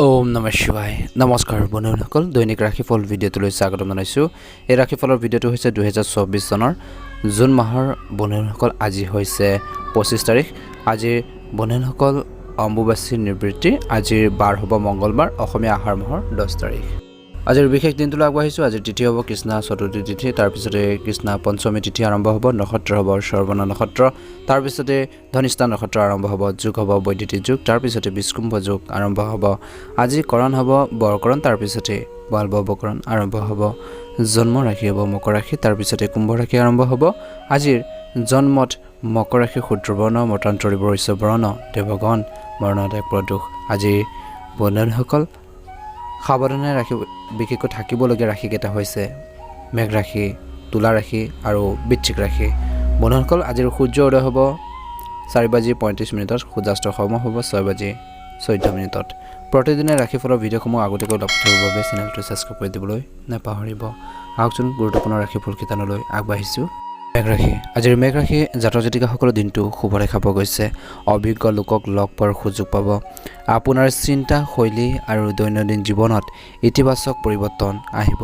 ওম নমঃ শিৱায় নমস্কাৰ বন্ধুসকল দৈনিক ৰাশিফল ভিডিঅ'টোলৈ স্বাগতম জনাইছোঁ। এই ৰাশিফলৰ ভিডিঅ'টো হৈছে 2024 চনৰ জুন মাহৰ বন্ধুসকল। আজি হৈছে 25 তাৰিখ। আজিৰ বন্ধুসকল অম্বুবাচী নিবৃত্তি। আজিৰ বাৰ হ'ব মংগলবাৰ, অসমীয়া আহাৰ মাহৰ 10 তাৰিখ। আজিৰ বিশেষ দিনটোলৈ আগবাঢ়িছোঁ। আজিৰ তিথি হ'ব কৃষ্ণা চতুৰ্থী তিথি, তাৰপিছতে কৃষ্ণা পঞ্চমী তিথি আৰম্ভ হ'ব, নক্ষত্ৰ হ'ব শ্ৰৱণ নক্ষত্ৰ, তাৰপিছতে ধনিষ্ঠা নক্ষত্ৰ আৰম্ভ হ'ব, যোগ হ'ব বৈদ্যুতিক যোগ, তাৰপিছতে বিষ্কুম্ভ যোগ আৰম্ভ হ'ব। আজি কৰণ হ'ব বৰকৰণ, তাৰপিছতে বাল্বকৰণ আৰম্ভ হ'ব। জন্ম ৰাশি হ'ব মকৰ ৰাশি, তাৰপিছতে কুম্ভ ৰাশি আৰম্ভ হ'ব। আজিৰ জন্মত মকৰ ৰাশি শূদ্ৰবৰ্ণ, মতান্তৰী বৈশ্যবৰ্ণ, দেৱগণ বৰ্ণত এক প্ৰদোষ। আজিৰ বন্ধুসকল সাৱধানে ৰাখি বিশেষকৈ থাকিবলগীয়া ৰাশিকেইটা হৈছে মেঘ ৰাশি, তুলা ৰাশি আৰু বৃশ্চিক ৰাশি। বন্ধুসকল আজিৰ সূৰ্য উদয় হ'ব 4:35, সূৰ্যাস্ত সময় হ'ব 6:14। প্ৰতিদিনে ৰাশিফলৰ ভিডিঅ'সমূহ আগতীয়াকৈ লাভ কৰিবৰ বাবে চেনেলটো ছাবস্ক্ৰাইব কৰি দিবলৈ নাপাহৰিব। আহকচোন গুৰুত্বপূৰ্ণ ৰাশিফল শিতানলৈ আগবাঢ়িছোঁ। মেঘ ৰাশি। আজিৰ মেঘ ৰাশি জাতক জাতিকাসকলৰ দিনটো শুভ দেখা পোৱা গৈছে। অভিজ্ঞ লোকক লগ পোৱাৰ সুযোগ পাব। আপোনাৰ চিন্তা শৈলী আৰু দৈনন্দিন জীৱনত ইতিবাচক পৰিৱৰ্তন আহিব।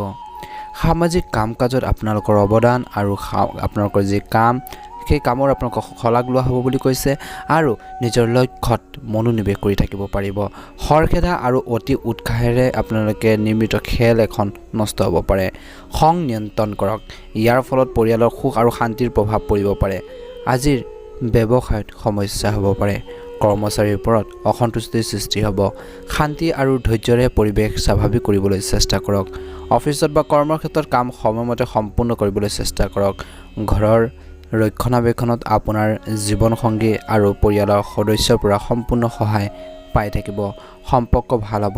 সামাজিক কাম কাজত আপোনালোকৰ অৱদান আৰু আপোনালোকৰ যি কাম সেই কামৰ আপোনালোকক শলাগ লোৱা হ'ব বুলি কৈছে আৰু নিজৰ লক্ষ্যত মনোনিৱেশ কৰি থাকিব পাৰিব। খৰখেদা আৰু অতি উৎসাহেৰে আপোনালোকে নিৰ্মিত খেল এখন নষ্ট হ'ব পাৰে। খং নিয়ন্ত্ৰণ কৰক, ইয়াৰ ফলত পৰিয়ালৰ সুখ আৰু শান্তিৰ প্ৰভাৱ পৰিব পাৰে। আজিৰ ব্যৱসায়ত সমস্যা হ'ব পাৰে। কৰ্মচাৰীৰ ওপৰত অসন্তুষ্টিৰ সৃষ্টি হ'ব। শান্তি আৰু ধৈৰ্যৰে পৰিৱেশ স্বাভাৱিক কৰিবলৈ চেষ্টা কৰক। অফিচত বা কৰ্মক্ষেত্ৰত কাম সময়মতে সম্পূৰ্ণ কৰিবলৈ চেষ্টা কৰক। ঘৰৰ ৰক্ষণাবেক্ষণত আপোনাৰ জীৱনসংগী আৰু পৰিয়ালৰ সদস্যৰ পৰা সম্পূৰ্ণ সহায় পাই থাকিব। সম্পৰ্ক ভাল হ'ব।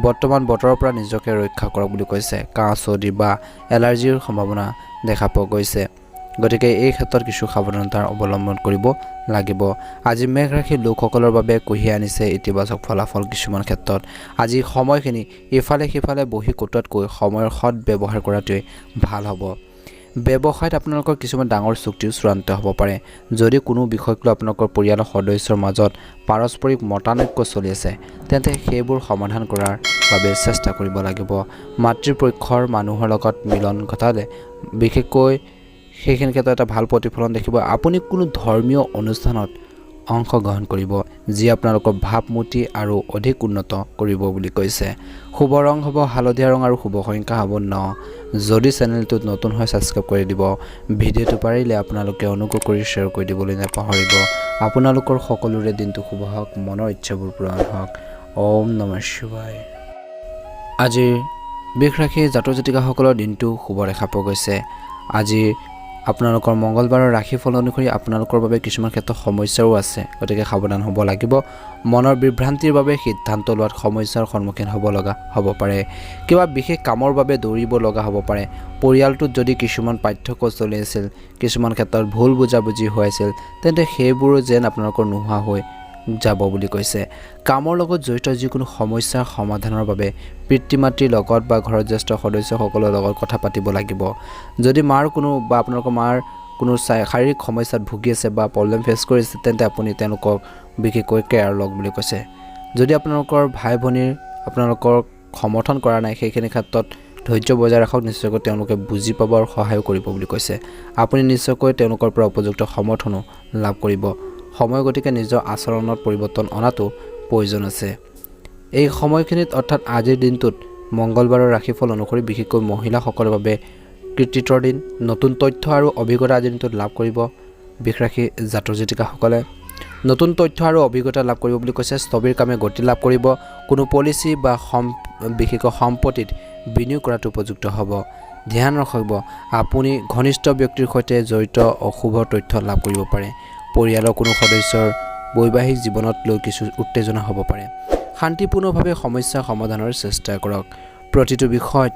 বৰ্তমান বতৰৰ পৰা নিজকে ৰক্ষা কৰক বুলি কৈছে। কাহ চৰ্দি বা এলাৰ্জিৰ সম্ভাৱনা দেখা পোৱা গৈছে, গতিকে এই ক্ষেত্ৰত কিছু সাৱধানতাৰ অৱলম্বন কৰিব লাগিব। আজি মেঘ ৰাশিৰ লোকসকলৰ বাবে কঢ়িয়াই আনিছে ইতিবাচক ফলাফল। কিছুমান ক্ষেত্ৰত আজি সময়খিনি ইফালে সিফালে বহি কটোৱাতকৈ সময়ৰ সৎ ব্যৱহাৰ কৰাটোৱে ভাল হ'ব। ব্যৱসায়ত আপোনালোকৰ কিছুমান ডাঙৰ চুক্তিও চূড়ান্ত হ'ব পাৰে। যদি কোনো বিষয়ক লৈ আপোনালোকৰ পৰিয়ালৰ সদস্যৰ মাজত পাৰস্পৰিক মতানৈক্য চলি আছে, তেন্তে সেইবোৰ সমাধান কৰাৰ বাবে চেষ্টা কৰিব লাগিব। মাতৃপক্ষৰ মানুহৰ লগত মিলন ঘটালে বিশেষকৈ সেইখিনি ক্ষেত্ৰত এটা ভাল প্ৰতিফলন দেখিব। আপুনি কোনো ধৰ্মীয় অনুষ্ঠানত অংশগ্ৰহণ কৰিব যি আপোনালোকৰ ভাৱমূৰ্তি আৰু অধিক উন্নত কৰিব বুলি কৈছে। শুভ ৰং হ'ব হালধীয়া ৰং আৰু শুভ সংখ্যা হ'ব 9। যদি চেনেলটোত নতুন হয় ছাবস্ক্ৰাইব কৰি দিব। ভিডিঅ'টো পাৰিলে আপোনালোকে অনুগ্ৰহ কৰি শ্বেয়াৰ কৰি দিবলৈ নাপাহৰিব। আপোনালোকৰ সকলোৰে দিনটো শুভ হওক, মনৰ ইচ্ছাবোৰ পূৰণ হওক। ওম নমঃ শিৱায়। আজিৰ বৃষ ৰাশিৰ জাতক জাতিকাসকলৰ দিনটো শুভ দেখা পোৱা গৈছে। আজি আপোনালোকৰ মংগলবাৰৰ ৰাশিফল অনুসৰি আপোনালোকৰ বাবে কিছুমান ক্ষেত্ৰত সমস্যাও আছে, গতিকে সাৱধান হ'ব লাগিব। মনৰ বিভ্ৰান্তিৰ বাবে সিদ্ধান্ত লোৱাত সমস্যাৰ সন্মুখীন হ'ব পাৰে। কিবা বিশেষ কামৰ বাবে দৌৰিব লগা হ'ব পাৰে। পৰিয়ালটোত যদি কিছুমান পাৰ্থক্য চলি আছিল, কিছুমান ক্ষেত্ৰত ভুল বুজাবুজি হৈ আছিল, তেন্তে সেইবোৰো যেন আপোনালোকৰ নোহোৱা হৈ যাব বুলি কৈছে। কামৰ লগত জড়িত যিকোনো সমস্যাৰ সমাধানৰ বাবে পিতৃ মাতৃৰ লগত বা ঘৰৰ জ্যেষ্ঠ সদস্যসকলৰ লগত কথা পাতিব লাগিব। যদি আপোনালোকৰ মাৰ কোনো শাৰীৰিক সমস্যাত ভুগি আছে বা প্ৰব্লেম ফেচ কৰিছে, তেন্তে আপুনি তেওঁলোকক বিশেষকৈ কেয়াৰ লওক বুলি কৈছে। যদি আপোনালোকৰ ভাই ভনীৰ আপোনালোকৰ সমৰ্থন কৰা নাই, সেইখিনি ক্ষেত্ৰত ধৈৰ্য বজাই ৰাখক। নিশ্চয়কৈ তেওঁলোকে বুজি পাব আৰু সহায়ো কৰিব বুলি কৈছে। আপুনি নিশ্চয়কৈ তেওঁলোকৰ পৰা উপযুক্ত সমৰ্থনো লাভ কৰিব। সময় গতিকে নিজৰ আচৰণত পৰিৱৰ্তন অনাটো প্ৰয়োজন আছে। এই সময়খিনিত অৰ্থাৎ আজিৰ দিনটোত মংগলবাৰৰ ৰাশিফল অনুসৰি বিশেষকৈ মহিলাসকলৰ বাবে কৃতিত্বৰ দিন। নতুন তথ্য আৰু অভিজ্ঞতা আজিৰ দিনটোত লাভ কৰিব। বৃষ ৰাশি জাতক জাতিকাসকলে নতুন তথ্য আৰু অভিজ্ঞতা লাভ কৰিব বুলি কৈছে। স্থবিৰ কামে গতি লাভ কৰিব। কোনো পলিচি বা বিশেষকৈ সম্পত্তিত বিনিয়োগ কৰাটো উপযুক্ত হ'ব। ধ্যান ৰাখিব, আপুনি ঘনিষ্ঠ ব্যক্তিৰ সৈতে জড়িত অশুভ তথ্য লাভ কৰিব পাৰে। পৰিয়ালৰ কোনো সদস্যৰ বৈবাহিক জীৱনত লৈ কিছু উত্তেজনা হ'ব পাৰে। শান্তিপূৰ্ণভাৱে সমস্যা সমাধানৰ চেষ্টা কৰক। প্ৰতিটো বিষয়ত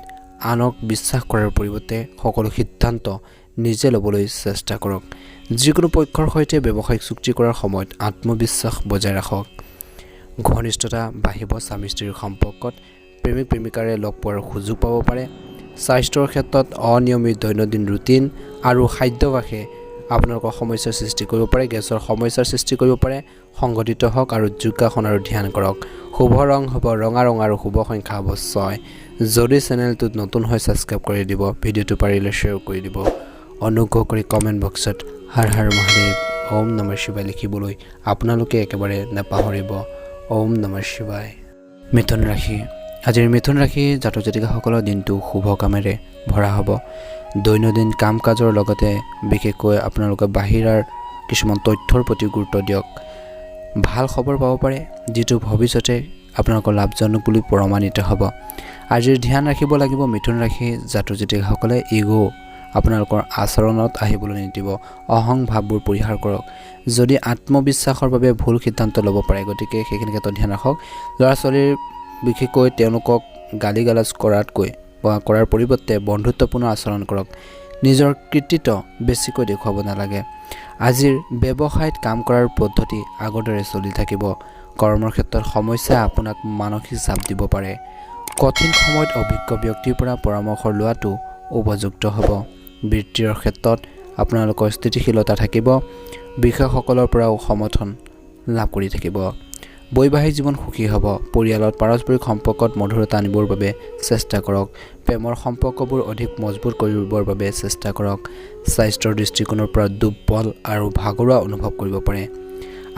আনক বিশ্বাস কৰাৰ পৰিৱৰ্তে সকলো সিদ্ধান্ত নিজে ল'বলৈ চেষ্টা কৰক। যিকোনো পক্ষৰ সৈতে ব্যৱসায়িক চুক্তি কৰাৰ সময়ত আত্মবিশ্বাস বজাই ৰাখক। ঘনিষ্ঠতা বাঢ়িব। স্বামী স্ত্ৰীৰ সম্পৰ্কত প্ৰেমিক প্ৰেমিকাৰে লগ পোৱাৰ সুযোগ পাব পাৰে। স্বাস্থ্যৰ ক্ষেত্ৰত অনিয়মিত দৈনন্দিন ৰুটিন আৰু খাদ্যাভ্যাসে আপোনালোকৰ সমস্যাৰ সৃষ্টি কৰিব পাৰে। গেছৰ সমস্যাৰ সৃষ্টি কৰিব পাৰে। সংগঠিত হওক আৰু যোগাসন আৰু ধ্যান কৰক। শুভ ৰং হ'ব ৰঙা ৰং আৰু শুভ সংখ্যা হ'ব 6 যদি চেনেলটোত নতুন হয় সাবস্ক্ৰাইব কৰি দিব ভিডিঅ'টো পাৰিলে শ্বেয়াৰ কৰি দিব অনুগ্ৰহ কৰি কমেন্ট বক্সত হৰ হৰ মহাদেৱ ওম নমঃ শিৱায় লিখিবলৈ আপোনালোকে একেবাৰে নাপাহৰিব ওম নমঃ শিৱায় মিথুন ৰাশি আজিৰ মিথুন ৰাশি জাতক জাতিকাসকলৰ দিনটো শুভ কামেৰে ভৰা হ'ব দৈনন্দিন কাম কাজৰ লগতে বিশেষকৈ আপোনালোকে বাহিৰৰ কিছুমান তথ্যৰ প্ৰতি গুৰুত্ব দিয়ক ভাল খবৰ পাব পাৰে যেটো ভৱিষ্যতে আপোনালোকৰ লাভজনক বুলি প্ৰমাণিত হ'ব আজিৰ ধ্যান ৰাখিব লাগিব মিথুন ৰাশি জাতক জাতিকাসকলে ইগো আপোনালোকৰ আচৰণত আহিবলৈ নিদিব অহং ভাৱবোৰ পৰিহাৰ কৰক যদি আত্মবিশ্বাসৰ বাবে ভুল সিদ্ধান্ত ল'ব পাৰে গতিকে সেইখিনি ক্ষেত্ৰত ধ্যান ৰাখক ল'ৰা ছোৱালীৰ বিশেষকৈ তেওঁলোকক গালি গালাজ কৰাৰ পৰিৱৰ্তে বন্ধুত্বপূৰ্ণ আচৰণ কৰক নিজৰ কৃতিত্ব বেছিকৈ দেখুৱাব নালাগে আজিৰ ব্যৱসায়ত কাম কৰাৰ পদ্ধতি আগৰ দৰে চলি থাকিব কৰ্মৰ ক্ষেত্ৰত সমস্যা আপোনাক মানসিক চাপ দিব পাৰে কঠিন সময়ত অভিজ্ঞ ব্যক্তিৰ পৰা পৰামৰ্শ লোৱাটো উপযুক্ত হ'ব বৃত্তিৰ ক্ষেত্ৰত আপোনালোকৰ স্থিতিশীলতা থাকিব বিষয়সকলৰ পৰাও সমৰ্থন লাভ কৰি থাকিব বৈবাহিক জীৱন সুখী হ'ব পৰিয়ালত পাৰস্পৰিক সম্পৰ্কত মধুৰতা আনিবৰ বাবে চেষ্টা কৰক প্ৰেমৰ সম্পৰ্কবোৰ অধিক মজবুত কৰিবৰ বাবে চেষ্টা কৰক স্বাস্থ্যৰ দৃষ্টিকোণৰ পৰা দুৰ্বল আৰু ভাগৰুৱা অনুভৱ কৰিব পাৰে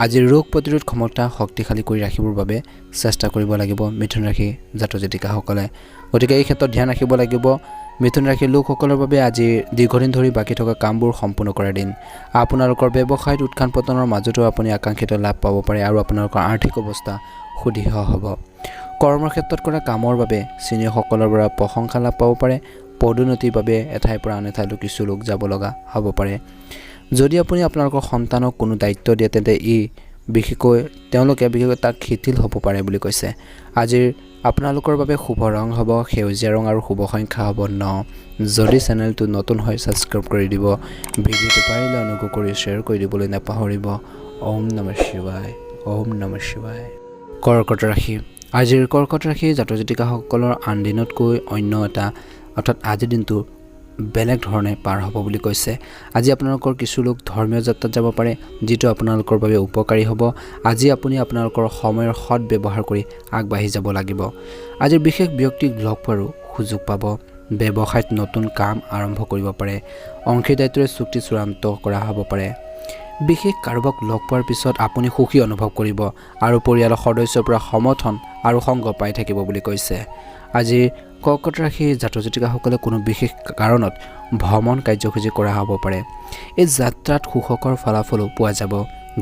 আজি ৰোগ প্ৰতিৰোধ ক্ষমতা শক্তিশালী কৰি ৰাখিবৰ বাবে চেষ্টা কৰিব লাগিব মিথুন ৰাশি জাতক জাতিকাসকলে গতিকে এই ক্ষেত্ৰত ধ্যান ৰাখিব লাগিব মিথুন ৰাশিৰ লোকসকলৰ বাবে আজি দীৰ্ঘদিন ধৰি বাকি থকা কামবোৰ সম্পূৰ্ণ কৰাৰ দিন আপোনালোকৰ ব্যৱসায়ত উত্থান পতনৰ মাজতো আপুনি আকাংক্ষিত লাভ পাব পাৰে আৰু আপোনালোকৰ আৰ্থিক অৱস্থা সুদৃঢ় হ'ব কৰ্মৰ ক্ষেত্ৰত কৰা কামৰ বাবে চিনিয়ৰসকলৰ পৰা প্ৰশংসা লাভ পাব পাৰে পদোন্নতিৰ বাবে এঠাইৰ পৰা আন এঠাইলৈ কিছু লোক যাব লগা হ'ব পাৰে যদি আপুনি আপোনালোকৰ সন্তানক কোনো দায়িত্ব দিয়ে তেন্তে বিশেষকৈ তাক শিথিল হ'ব পাৰে বুলি কৈছে আজিৰ আপোনালোকৰ বাবে শুভ ৰং হ'ব সেউজীয়া ৰং আৰু শুভ সংখ্যা হ'ব 9 যদি চেনেলটো নতুন হয় সাবস্ক্ৰাইব কৰি দিব ভিডিঅ'টো পাৰিলে অনুগ্ৰহ কৰি শ্বেয়াৰ কৰি দিবলৈ নাপাহৰিব ওম নমঃ শিৱায় ওম নমঃ শিৱায় কৰ্কট ৰাশি আজিৰ কৰ্কট ৰাশি জাতক জাতিকাসকলৰ আন দিনতকৈ অন্য এটা অৰ্থাৎ আজিৰ দিনটো বেলেগ ধৰণে পাৰ হ'ব বুলি কৈছে আজি আপোনালোকৰ কিছু লোক ধৰ্মীয় যাত্ৰাত যাব পাৰে যেটো আপোনালোকৰ বাবে উপকাৰী হ'ব আজি আপুনি আপোনালোকৰ সময়ৰ সৎ ব্যৱহাৰ কৰি আগবাঢ়ি যাব লাগিব আজিৰ বিশেষ ব্যক্তিক লগ পোৱাৰো সুযোগ পাব ব্যৱসায়ত নতুন কাম আৰম্ভ কৰিব পাৰে অংশীদাৰিত্বৰে চুক্তি চূড়ান্ত কৰা হ'ব পাৰে বিশেষ কাৰোবাক লগ পোৱাৰ পিছত আপুনি সুখী অনুভৱ কৰিব আৰু পৰিয়ালৰ সদস্যৰ পৰা সমৰ্থন আৰু সংগ পাই থাকিব বুলি কৈছে আজি কৰ্কট ৰাশি জাতক জাতিকাসকলে কোনো বিশেষ কাৰণত ভ্ৰমণ কাৰ্যসূচী কৰা হ'ব পাৰে এই যাত্ৰাত সুখকৰ ফলাফলো পোৱা যাব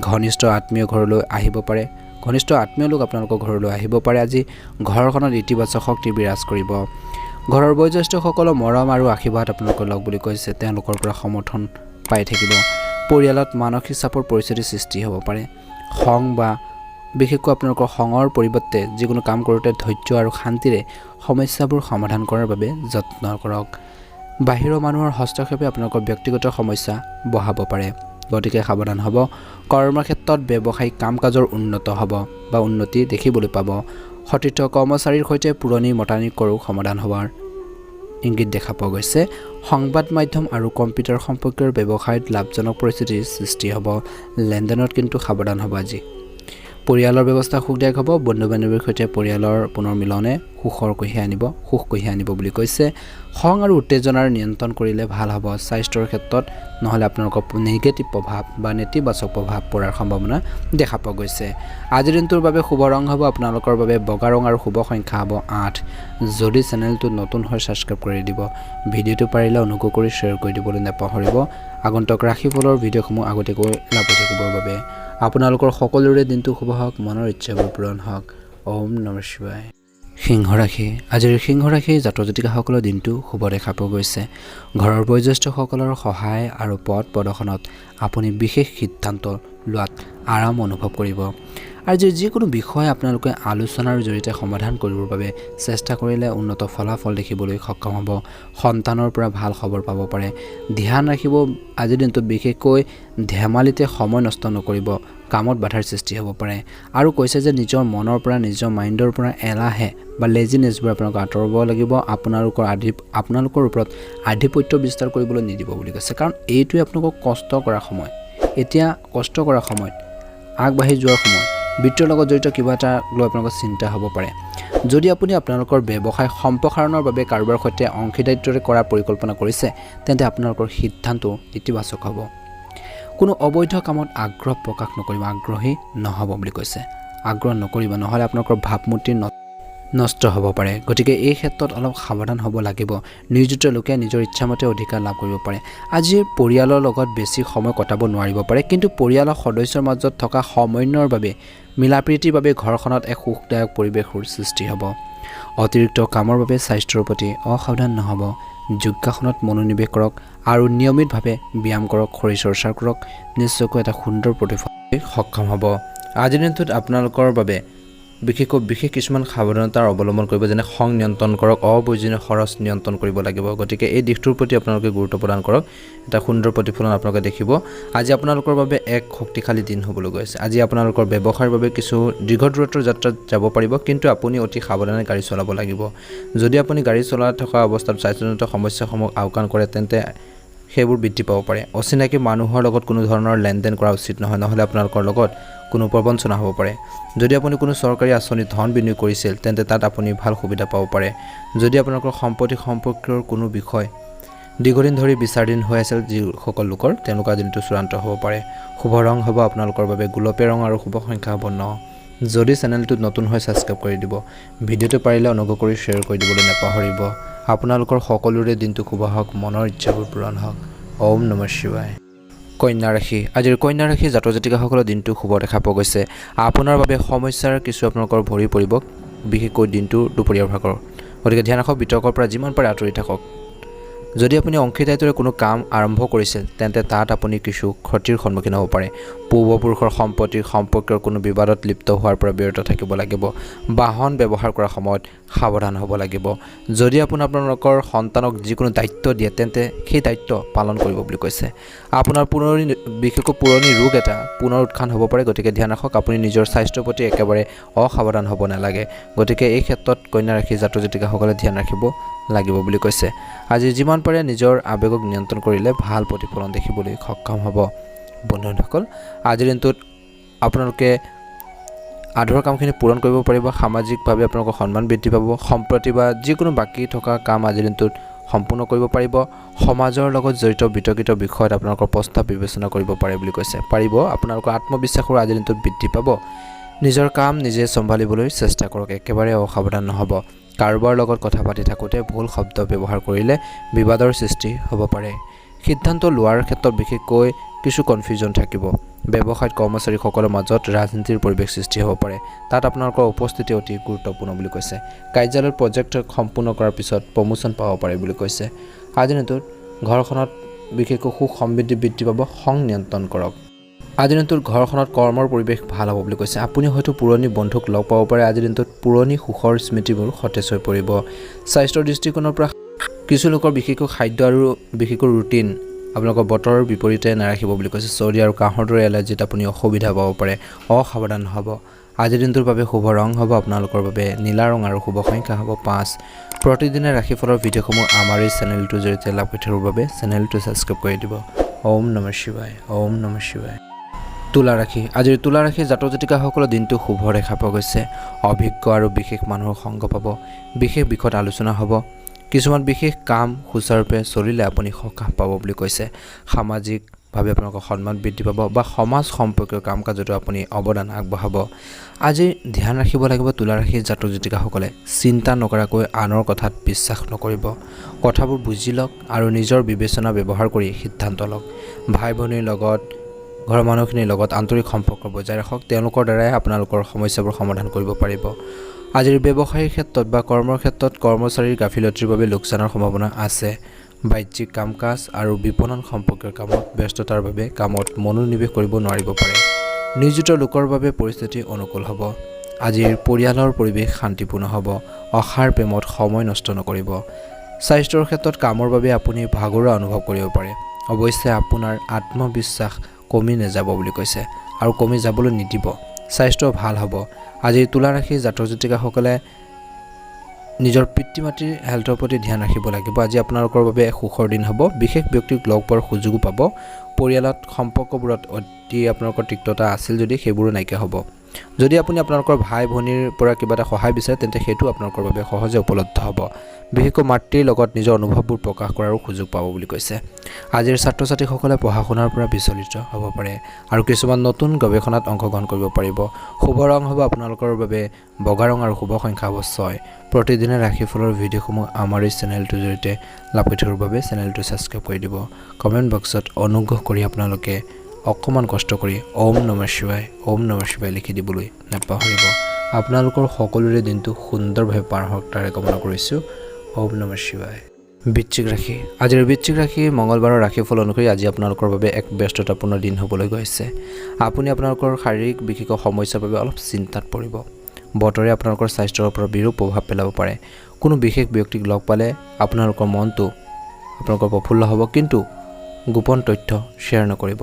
ঘনিষ্ঠ আত্মীয় ঘৰলৈ আহিব পাৰে ঘনিষ্ঠ আত্মীয় লোক আপোনালোকৰ ঘৰলৈ আহিব পাৰে আজি ঘৰখনত ইতিবাচক শক্তি বিৰাজ কৰিব ঘৰৰ বয়োজ্যেষ্ঠসকলৰ মৰম আৰু আশীৰ্বাদ আপোনালোকৰ লগ বুলি কৈছে তেওঁলোকৰ পৰা সমৰ্থন পাই থাকিব পৰিয়ালত মানসিক চাপৰ পৰিস্থিতি সৃষ্টি হ'ব পাৰে খং বা বিশেষকৈ আপোনালোকৰ খঙৰ পৰিৱৰ্তে যিকোনো কাম কৰোঁতে ধৈৰ্য আৰু শান্তিৰে সমস্যাবোৰ সমাধান কৰাৰ বাবে যত্ন কৰক বাহিৰৰ মানুহৰ হস্তক্ষেপে আপোনালোকৰ ব্যক্তিগত সমস্যা বঢ়াব পাৰে গতিকে সাৱধান হ'ব কৰ্মৰ ক্ষেত্ৰত ব্যৱসায়িক কাম কাজৰ উন্নতি দেখিবলৈ পাব সতীৰ্থ কৰ্মচাৰীৰ সৈতে পুৰণি মতানৈক্যৰো সমাধান হোৱাৰ ইংগিত দেখা পোৱা গৈছে সংবাদ মাধ্যম আৰু কম্পিউটাৰ সম্পৰ্কীয় ব্যৱসায়ত লাভজনক পৰিস্থিতিৰ সৃষ্টি হ'ব লেনদেনত কিন্তু সাৱধান হ'ব আজি পৰিয়ালৰ ব্যৱস্থা সুখদায়ক হ'ব বন্ধু বান্ধৱীৰ সৈতে পৰিয়ালৰ পুনৰ মিলনে সুখ কঢ়িয়াই আনিব বুলি কৈছে খং আৰু উত্তেজনাৰ নিয়ন্ত্ৰণ কৰিলে ভাল হ'ব স্বাস্থ্যৰ ক্ষেত্ৰত নহলে আপোনালোকৰ নেগেটিভ প্ৰভাৱ বা নেতিবাচক প্ৰভাৱ পৰাৰ সম্ভাৱনা দেখা পোৱা গৈছে আজিৰ দিনটোৰ বাবে শুভ ৰং হ'ব আপোনালোকৰ বাবে বগা ৰং আৰু শুভ সংখ্যা হ'ব 8 যদি চেনেলটো নতুন হয় সাবস্ক্ৰাইব কৰি দিব ভিডিঅ'টো পাৰিলে অনুগ্ৰহ কৰি শ্বেয়াৰ কৰি দিবলৈ নাপাহৰিব আগন্তুক ৰাশিফলৰ ভিডিঅ'সমূহ আগতীয়াকৈ লাভ থাকিবৰ বাবে আপোনালোকৰ সকলোৰে দিনটো শুভ হওক মনৰ ইচ্ছাবোৰ পূৰণ হওক ওম নমঃ শিৱায় সিংহ ৰাশি আজিৰ সিংহ ৰাশি জাতক জাতিকাসকলৰ দিনটো শুভ দেখা পোৱা গৈছে ঘৰৰ বয়োজ্যেষ্ঠসকলৰ সহায় আৰু পথ প্ৰদৰ্শনত আপুনি বিশেষ সিদ্ধান্ত লোৱাত আৰাম অনুভৱ কৰিব আৰু যিকোনো বিষয় আপোনালোকে আলোচনাৰ জৰিয়তে সমাধান কৰিবৰ বাবে চেষ্টা কৰিলে উন্নত ফলাফল দেখিবলৈ সক্ষম হ'ব সন্তানৰ পৰা ভাল খবৰ পাব পাৰে ধ্যান ৰাখিব আজিৰ দিনটোত বিশেষকৈ ধেমালিতে সময় নষ্ট নকৰিব কামত বাধাৰ সৃষ্টি হ'ব পাৰে আৰু কৈছে যে নিজৰ মনৰ পৰা নিজৰ মাইণ্ডৰ পৰা এলাহে বা লেজিনেছবোৰ আপোনালোক আঁতৰাব লাগিব আপোনালোকৰ ওপৰত আধিপত্য বিস্তাৰ কৰিবলৈ নিদিব বুলি কৈছে কাৰণ এইটোৱে আপোনালোকক কষ্ট কৰা সময় এতিয়া কষ্ট কৰা সময়ত আগবাঢ়ি যোৱাৰ সময় বিত্তৰ লগত জড়িত কিবা এটা লৈ আপোনালোকৰ চিন্তা হ'ব পাৰে যদি আপুনি আপোনালোকৰ ব্যৱসায় সম্প্ৰসাৰণৰ বাবে কাৰোবাৰ সৈতে অংশীদাৰিত্বৰে কৰা পৰিকল্পনা কৰিছে তেন্তে আপোনালোকৰ সিদ্ধান্ত ইতিবাচক হ'ব কোনো অবৈধ কামত আগ্ৰহ প্ৰকাশ নকৰিব আগ্ৰহী নহ'ব বুলি কৈছে আগ্ৰহ নকৰিব নহ'লে আপোনালোকৰ ভাৱমূৰ্তি নষ্ট হ'ব পাৰে গতিকে এই ক্ষেত্ৰত অলপ সাৱধান হ'ব লাগিব নিয়োজিত লোকে নিজৰ ইচ্ছামতে অধিকাৰ লাভ কৰিব পাৰে আজি পৰিয়ালৰ লগত বেছি সময় কটাব নোৱাৰিব পাৰে কিন্তু পৰিয়ালৰ সদস্যৰ মাজত থকা সমন্বয়ৰ বাবে মিলাপ্ৰীতিৰ বাবে ঘৰখনত এক সুখদায়ক পৰিৱেশৰ সৃষ্টি হ'ব অতিৰিক্ত কামৰ বাবে স্বাস্থ্যৰ প্ৰতি অসাৱধান নহ'ব যোগাসনত মনোনিৱেশ কৰক আৰু নিয়মিতভাৱে ব্যায়াম কৰক শৰীৰ চৰ্চা কৰক নিশ্চয়কৈ এটা সুন্দৰ প্ৰতিফল সক্ষম হ'ব আজিৰ দিনটোত আপোনালোকৰ বাবে বিশেষ কিছুমান সাৱধানতাৰ অৱলম্বন কৰিব যেনে খং নিয়ন্ত্ৰণ কৰক অপ্ৰয়োজনীয় খৰচ নিয়ন্ত্ৰণ কৰিব লাগিব গতিকে এই দিশটোৰ প্ৰতি আপোনালোকে গুৰুত্ব প্ৰদান কৰক এটা সুন্দৰ প্ৰতিফলন আপোনালোকে দেখিব আজি আপোনালোকৰ বাবে এক শক্তিশালী দিন হ'বলৈ গৈ আছে আজি আপোনালোকৰ ব্যৱসায়ৰ বাবে কিছু দীৰ্ঘ দূৰত্বৰ যাত্ৰাত যাব পাৰিব কিন্তু আপুনি অতি সাৱধানে গাড়ী চলাব লাগিব যদি আপুনি গাড়ী চলাই থকা অৱস্থাত স্বাস্থ্যজনিত সমস্যাসমূহ আওকাণ কৰে তেন্তে সেইবোৰ বৃদ্ধি পাব পাৰে অচিনাকি মানুহৰ লগত কোনো ধৰণৰ লেনদেন কৰা উচিত নহয় নহ'লে আপোনালোকৰ লগত কোনো প্ৰবঞ্চনা হ'ব পাৰে যদি আপুনি কোনো চৰকাৰী আঁচনিত ধন বিনিয়োগ কৰিছিল তেন্তে তাত আপুনি ভাল সুবিধা পাব পাৰে যদি আপোনালোকৰ সম্পত্তি সম্পৰ্কীয় কোনো বিষয় দীৰ্ঘদিন ধৰি বিচাৰদিন হৈ আছিল যিসকল লোকৰ তেওঁলোকৰ দিনটো চূড়ান্ত হ'ব পাৰে শুভ ৰং হ'ব আপোনালোকৰ বাবে গোলপীয়া ৰং আৰু শুভ সংখ্যা হ'ব 9 যদি চেনেলটোত নতুন হৈ ছাবস্ক্ৰাইব কৰি দিব ভিডিঅ'টো পাৰিলে অনুগ্ৰহ কৰি শ্বেয়াৰ কৰি দিবলৈ নাপাহৰিব আপোনালোকৰ সকলোৰে দিনটো শুভ হওক মনৰ ইচ্ছাবোৰ পূৰণ হওক ওম নমঃ শিৱায় কন্যা ৰাশি আজিৰ কন্যা ৰাশি জাতক জাতিকাসকলৰ দিনটো শুভ দেখা পোৱা গৈছে আপোনাৰ বাবে সমস্যাৰ কিছু আপোনালোকৰ ভৰি পৰিব বিশেষকৈ দিনটো দুপৰীয়াৰ ভাগৰ গতিকে ধ্যান ৰাখক বিতৰ্কৰ পৰা যিমান পাৰে আঁতৰি থাকক যদি আপুনি অংশীদাৰিত্বৰে কোনো কাম আৰম্ভ কৰিছিল তেন্তে তাত আপুনি কিছু ক্ষতিৰ সন্মুখীন হ'ব পাৰে পূৰ্বপুৰুষৰ সম্পত্তিৰ সম্পৰ্কীয় কোনো বিবাদত লিপ্ত হোৱাৰ পৰা বিৰত থাকিব লাগিব বাহন ব্যৱহাৰ কৰাৰ সময়ত সাৱধান হ'ব লাগিব যদি আপোনালোকৰ সন্তানক যিকোনো দায়িত্ব দিয়ে তেন্তে সেই দায়িত্ব পালন কৰিব বুলি কৈছে আপোনাৰ বিশেষকৈ পুৰণি ৰোগ এটা পুনৰ উত্থান হ'ব পাৰে গতিকে ধ্যান ৰাখক আপুনি নিজৰ স্বাস্থ্যৰ প্ৰতি একেবাৰে অসাৱধান হ'ব নালাগে গতিকে এই ক্ষেত্ৰত কন্যা ৰাশি জাতক জাতিকাসকলে ধ্যান ৰাখিব লাগিব বুলি কৈছে আজি যিমান পাৰে নিজৰ আৱেগক নিয়ন্ত্ৰণ কৰিলে ভাল প্ৰতিফলন দেখিবলৈ সক্ষম হ'ব বন্ধুসকল আজিৰ দিনটোত আপোনালোকে আধৰুৱা কামখিনি পূৰণ কৰিব পাৰিব সামাজিকভাৱে আপোনালোকৰ সন্মান বৃদ্ধি পাব সম্প্ৰতি বা যিকোনো বাকী থকা কাম আজিৰ দিনটোত সম্পূৰ্ণ কৰিব পাৰিব সমাজৰ লগত জড়িত বিতৰ্কিত বিষয়ত আপোনালোকৰ প্ৰস্তাৱ বিবেচনা কৰিব পাৰে বুলি কৈছে পাৰিব আপোনালোকৰ আত্মবিশ্বাসৰ আজিৰ দিনটোত বৃদ্ধি পাব নিজৰ কাম নিজে চম্ভালিবলৈ চেষ্টা কৰক একেবাৰে অসাৱধান নহ'ব কাৰোবাৰ লগত কথা পাতি থাকোঁতে ভুল শব্দ ব্যৱহাৰ কৰিলে বিবাদৰ সৃষ্টি হ'ব পাৰে সিদ্ধান্ত লোৱাৰ ক্ষেত্ৰত বিশেষকৈ কিছু কনফিউজন থাকিব ব্যৱসায়িক কৰ্মচাৰীসকলৰ মাজত ৰাজনীতিৰ পৰিৱেশ সৃষ্টি হ'ব পাৰে তাত আপোনালোকৰ উপস্থিতি অতি গুৰুত্বপূৰ্ণ বুলি কৈছে কাৰ্যালয়ৰ প্ৰজেক্ট সম্পূৰ্ণ কৰাৰ পিছত প্ৰমোশ্যন পাব পাৰে বুলি কৈছে আজিৰ দিনটোত ঘৰখনত বিশেষকৈ সুখ সমৃদ্ধি বৃদ্ধি পাব খং নিয়ন্ত্ৰণ কৰক আজিৰ দিনটোত ঘৰখনত কৰ্মৰ পৰিৱেশ ভাল হ'ব বুলি কৈছে আপুনি হয়তো পুৰণি বন্ধুক লগ পাব পাৰে আজিৰ দিনটোত পুৰণি সুখৰ স্মৃতিবোৰ সতেজ হৈ পৰিব স্বাস্থ্যৰ দৃষ্টিকোণৰ পৰা কিছু লোকৰ বিশেষকৈ খাদ্য আৰু বিশেষকৈ ৰুটিন আপোনালোকৰ বতৰৰ বিপৰীতে নাৰাখিব বুলি কৈছে চৰ্দি আৰু কাহৰ দৰে এলাৰ্জিত আপুনি অসুবিধা পাব পাৰে অসাৱধান হ'ব আজিৰ দিনটোৰ বাবে শুভ ৰং হ'ব আপোনালোকৰ বাবে নীলা ৰং আৰু শুভ সংখ্যা হ'ব 5 প্ৰতিদিনে ৰাশিফলৰ ভিডিঅ'সমূহ আমাৰ এই চেনেলটোৰ জৰিয়তে লাভ কৰি থকাৰ বাবে চেনেলটো ছাবস্ক্ৰাইব কৰি দিব ওম নমঃ শিৱায় ওম নমঃ শিৱায় তুলা ৰাশি আজিৰ তুলা ৰাশি জাতক জাতিকাসকলৰ দিনটো শুভ দেখা পোৱা গৈছে অভিজ্ঞ আৰু বিশেষ মানুহৰ সংগ পাব বিশেষ বিষয়ত আলোচনা হ'ব কিছুমান বিশেষ কাম সুচাৰুৰূপে চলিলে আপুনি সকাহ পাব বুলি কৈছে সামাজিকভাৱে আপোনালোকৰ সন্মান বৃদ্ধি পাব বা সমাজ সম্পৰ্কীয় কাম কাজতো আপুনি অৱদান আগবঢ়াব আজি ধ্যান ৰাখিব লাগিব তুলা ৰাশি জাতক জাতিকাসকলে চিন্তা নকৰাকৈ আনৰ কথাত বিশ্বাস নকৰিব কথাবোৰ বুজি লওক আৰু নিজৰ বিবেচনা ব্যৱহাৰ কৰি সিদ্ধান্ত লওক ভাই ভনীৰ লগত ঘৰৰ মানুহখিনিৰ লগত আন্তৰিক সম্পৰ্ক বজাই ৰাখক তেওঁলোকৰ দ্বাৰাই আপোনালোকৰ সমস্যাবোৰ সমাধান কৰিব পাৰিব আজিৰ ব্যৱসায়িক ক্ষেত্ৰত বা কৰ্মৰ ক্ষেত্ৰত কৰ্মচাৰীৰ গাফিলতিৰ বাবে লোকচানৰ সম্ভাৱনা আছে বাহ্যিক কাম কাজ আৰু বিপণন সম্পৰ্কীয় কামত ব্যস্ততাৰ বাবে কামত মনোনিৱেশ কৰিব নোৱাৰিব পাৰে নিয়োজিত লোকৰ বাবে পৰিস্থিতি অনুকূল হ'ব আজিৰ পৰিয়ালৰ পৰিৱেশ শান্তিপূৰ্ণ হ'ব অসাৰ প্ৰেমত সময় নষ্ট নকৰিব স্বাস্থ্যৰ ক্ষেত্ৰত কামৰ বাবে আপুনি ভাগৰুৱা অনুভৱ কৰিব পাৰে অৱশ্যে আপোনাৰ আত্মবিশ্বাস কমি নাযাব বুলি কৈছে আৰু কমি যাবলৈ নিদিব স্বাস্থ্য ভাল হ'ব আজি তুলা ৰাশি জাতক জাতিকাসকলে নিজৰ পিতৃ মাতৃৰ হেল্থৰ প্ৰতি ধ্যান ৰাখিব লাগিব আজি আপোনালোকৰ বাবে সুখৰ দিন হ'ব বিশেষ ব্যক্তিক লগ পোৱাৰ সুযোগো পাব পৰিয়ালত সম্পৰ্কবোৰত অতি আপোনালোকৰ তিক্ততা আছিল যদি সেইবোৰো নাইকিয়া হ'ব যদি আপুনি আপোনালোকৰ ভাই ভনীৰ পৰা কিবা এটা সহায় বিচাৰে তেন্তে সেইটো আপোনালোকৰ বাবে সহজে উপলব্ধ হ'ব। বিশেষকৈ মাতৃৰ লগত নিজৰ অনুভৱবোৰ প্ৰকাশ কৰাৰো সুযোগ পাব বুলি কৈছে। আজিৰ ছাত্ৰ ছাত্ৰীসকলে পঢ়া শুনাৰ পৰা বিচলিত হ'ব পাৰে আৰু কিছুমান নতুন গৱেষণাত অংশগ্ৰহণ কৰিব পাৰিব। শুভ ৰং হ'ব আপোনালোকৰ বাবে বগা ৰং আৰু শুভ সংখ্যা হ'ব 6। প্ৰতিদিনে ৰাশিফলৰ ভিডিঅ'সমূহ আমাৰ এই চেনেলটোৰ জৰিয়তে লাভ কৰি থকাৰ বাবে চেনেলটো ছাবস্ক্ৰাইব কৰি দিব। কমেণ্ট বক্সত অনুগ্ৰহ কৰি আপোনালোকে অকণমান কষ্ট কৰি ওম নমঃ শিৱায় লিখি দিবলৈ নাপাহৰিব। আপোনালোকৰ সকলোৰে দিনটো সুন্দৰভাৱে পাৰ হওক তাৰে কামনা কৰিছোঁ। ওম নমঃ শিৱায়। বৃশ্চিক ৰাশি। আজিৰ বৃশ্চিক ৰাশি মঙলবাৰৰ ৰাশিফল অনুসৰি আজি আপোনালোকৰ বাবে এক ব্যস্ততাপূৰ্ণ দিন হ'বলৈ গৈছে। আপুনি আপোনালোকৰ শাৰীৰিক বিশেষ সমস্যাৰ বাবে অলপ চিন্তাত পৰিব। বতৰে আপোনালোকৰ স্বাস্থ্যৰ ওপৰত বিৰূপ প্ৰভাৱ পেলাব পাৰে। কোনো বিশেষ ব্যক্তিক লগ পালে আপোনালোকৰ মনটো আপোনালোকৰ প্ৰফুল্ল হ'ব, কিন্তু গোপন তথ্য শ্বেয়াৰ নকৰিব।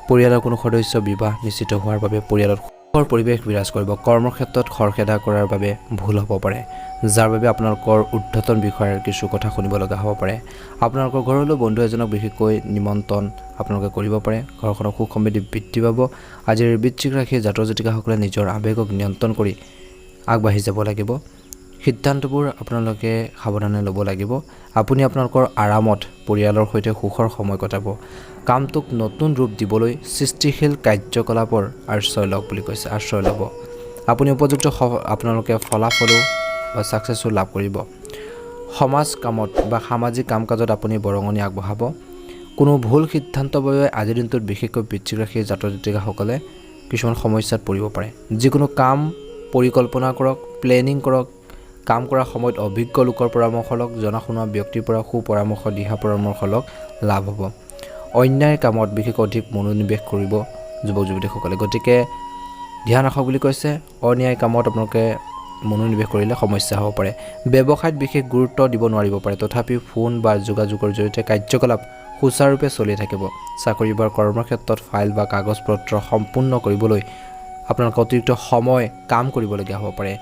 পৰিয়ালৰ কোনো সদস্য বিবাহ নিশ্চিত হোৱাৰ বাবে পৰিয়ালত সুখৰ পৰিৱেশ বিৰাজ কৰিব। কৰ্মক্ষেত্ৰত খৰখেদা কৰাৰ বাবে ভুল হ'ব পাৰে, যাৰ বাবে আপোনালোকৰ ঊৰ্ধ্বতন বিষয়াৰ কিছু কথা শুনিব লগা হ'ব পাৰে। আপোনালোকৰ ঘৰলৈ বন্ধু এজনক বিশেষকৈ নিমন্ত্ৰণ আপোনালোকে কৰিব পাৰে। ঘৰখনৰ সুখ সমৃদ্ধি বৃদ্ধি পাব। আজিৰ বৃশ্চিক ৰাশিৰ জাতক জাতিকাসকলে নিজৰ আৱেগক নিয়ন্ত্ৰণ কৰি আগবাঢ়ি যাব লাগিব। সিদ্ধান্তবোৰ আপোনালোকে সাৱধানে ল'ব লাগিব। আপুনি আপোনালোকৰ আৰামত পৰিয়ালৰ সৈতে সুখৰ সময় কটাব। কামটোক নতুন ৰূপ দিবলৈ সৃষ্টিশীল কাৰ্যকলাপৰ আশ্ৰয় লওক বুলি কৈছে। আশ্ৰয় ল'ব। আপুনি উপযুক্ত আপোনালোকে ফলাফলো বা ছাকচেছো লাভ কৰিব। সমাজ কামত বা সামাজিক কাম কাজত আপুনি বৰঙণি আগবঢ়াব। কোনো ভুল সিদ্ধান্তৰ বাবে আজিৰ দিনটোত বিশেষকৈ বৃশ্চিক ৰাশিৰ জাতক জাতিকাসকলে কিছুমান সমস্যাত পৰিব পাৰে। যিকোনো কাম পৰিকল্পনা কৰক, প্লেনিং কৰক। কাম কৰাৰ সময়ত অভিজ্ঞ লোকৰ পৰামৰ্শ লওক। জনা শুনা ব্যক্তিৰ পৰা সুপৰামৰ্শ দিহা পৰামৰ্শ লওক, লাভ হ'ব। অন্যায় কামত বিশেষ অধিক মনোনিৱেশ কৰিব যুৱক যুৱতীসকলে, গতিকে ধ্যান ৰাখক বুলি কৈছে। অন্যায় কামত আপোনালোকে মনোনিৱেশ কৰিলে সমস্যা হ'ব পাৰে। ব্যৱসায়ত বিশেষ গুৰুত্ব দিব নোৱাৰিব পাৰে, তথাপি ফোন বা যোগাযোগৰ জৰিয়তে কাৰ্যকলাপ সুচাৰুৰূপে চলি থাকিব। চাকৰি বা কৰ্মক্ষেত্ৰত ফাইল বা কাগজ পত্ৰ সম্পূৰ্ণ কৰিবলৈ আপোনালোকে অতিৰিক্ত সময় কাম কৰিবলগীয়া হ'ব পাৰে।